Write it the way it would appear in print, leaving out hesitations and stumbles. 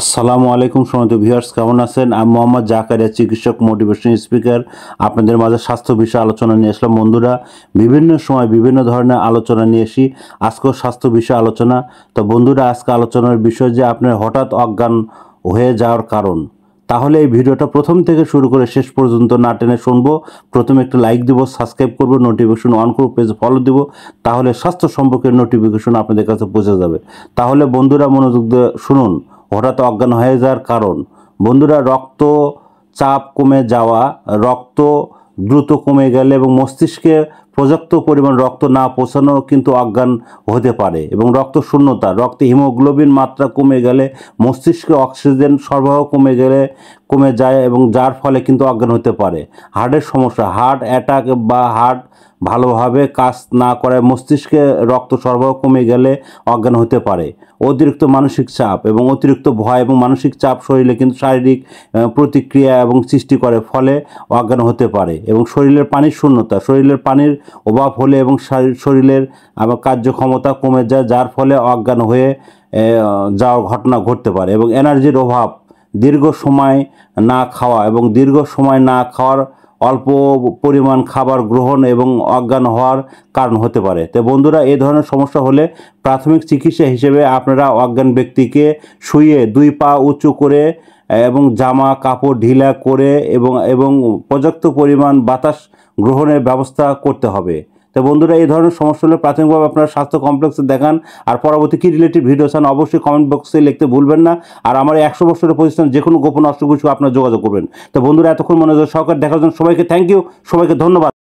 আসসালামু আলাইকুম সম্মানিত ভিউয়ার্স, কেমন আছেন? আমি মোহাম্মদ জাকারিয়া, চিকিৎসক, মোটিভেশন স্পিকার। আপনাদের মাঝে স্বাস্থ্য বিষয়ে আলোচনা নিয়ে আসলাম। বন্ধুরা, বিভিন্ন সময় বিভিন্ন ধরনের আলোচনা নিয়ে আসি। আজকেও স্বাস্থ্য বিষয়ে আলোচনা। তো বন্ধুরা, আজকে আলোচনার বিষয় যে আপনার হঠাৎ অজ্ঞান হয়ে যাওয়ার কারণ। তাহলে এই ভিডিওটা প্রথম থেকে শুরু করে শেষ পর্যন্ত না টেনে শুনবো। প্রথমে একটা লাইক দিব, সাবস্ক্রাইব করবো, নোটিফিকেশন অন করবো, পেজ ফলো দিব। তাহলে স্বাস্থ্য সম্পর্কের নোটিফিকেশন আপনাদের কাছে পৌঁছে যাবে। তাহলে বন্ধুরা, মনোযোগ দিয়ে শুনুন। হঠাৎ অজ্ঞান হয়ে যাওয়ার কারণ। বন্ধুরা, রক্ত চাপ কমে যাওয়া, রক্ত দ্রুত কমে গেলে এবং মস্তিষ্কে পর্যাপ্ত পরিমাণ রক্ত না পৌঁছানো কিন্তু অজ্ঞান হতে পারে। এবং রক্ত শূন্যতা, রক্তে হিমোগ্লোবিন মাত্রা কমে গেলে, মস্তিষ্কে অক্সিজেন সরবরাহ কমে যায় এবং যার ফলে কিন্তু অজ্ঞান হতে পারে। হার্টের সমস্যা, হার্ট অ্যাটাক বা হার্ট ভালোভাবে কাজ না করায় মস্তিষ্কে রক্ত সরবরাহ কমে গেলে অজ্ঞান হতে পারে। অতিরিক্ত মানসিক চাপ এবং অতিরিক্ত ভয় এবং মানসিক চাপ শরীরে কিন্তু শারীরিক প্রতিক্রিয়া এবং সৃষ্টি করে, ফলে অজ্ঞান হতে পারে। এবং শরীরের পানির শূন্যতা, শরীরের পানির অভাব হলে এবং শরীরের আবার কার্যক্ষমতা কমে যায়, যার ফলে অজ্ঞান হয়ে যাওয়ার ঘটনা ঘটতে পারে। এবং এনার্জির অভাব, দীর্ঘ সময় না খাওয়া এবং দীর্ঘ সময় না খাওয়ার অল্প পরিমাণ খাবার গ্রহণ এবং অজ্ঞান হওয়ার কারণ হতে পারে। তো বন্ধুরা, এই ধরনের সমস্যা হলে প্রাথমিক চিকিৎসা হিসেবে আপনারা অজ্ঞান ব্যক্তিকে শুইয়ে 2 পা উঁচু করে এবং জামা কাপড় ঢিলা করে এবং পর্যাপ্ত পরিমাণ বাতাস গ্রহণের ব্যবস্থা করতে হবে। তো বন্ধুরা, এই ধরনের সমস্যা হলে প্রাথমিকভাবে আপনারা স্বাস্থ্য কমপ্লেক্সে দেখান। আর পরবর্তী কী রিলেটিভ ভিডিও চান অবশ্যই কমেন্ট বক্সে লিখতে ভুলবেন না। আর আমার 100 বছরের প্রতিষ্ঠান যে কোনো গোপন অসুখ আপনারা যোগাযোগ করবেন। তো বন্ধুরা, এতক্ষণ মনোযোগ সহকারে দেখার জন্য সবাইকে থ্যাংক ইউ, সবাইকে ধন্যবাদ।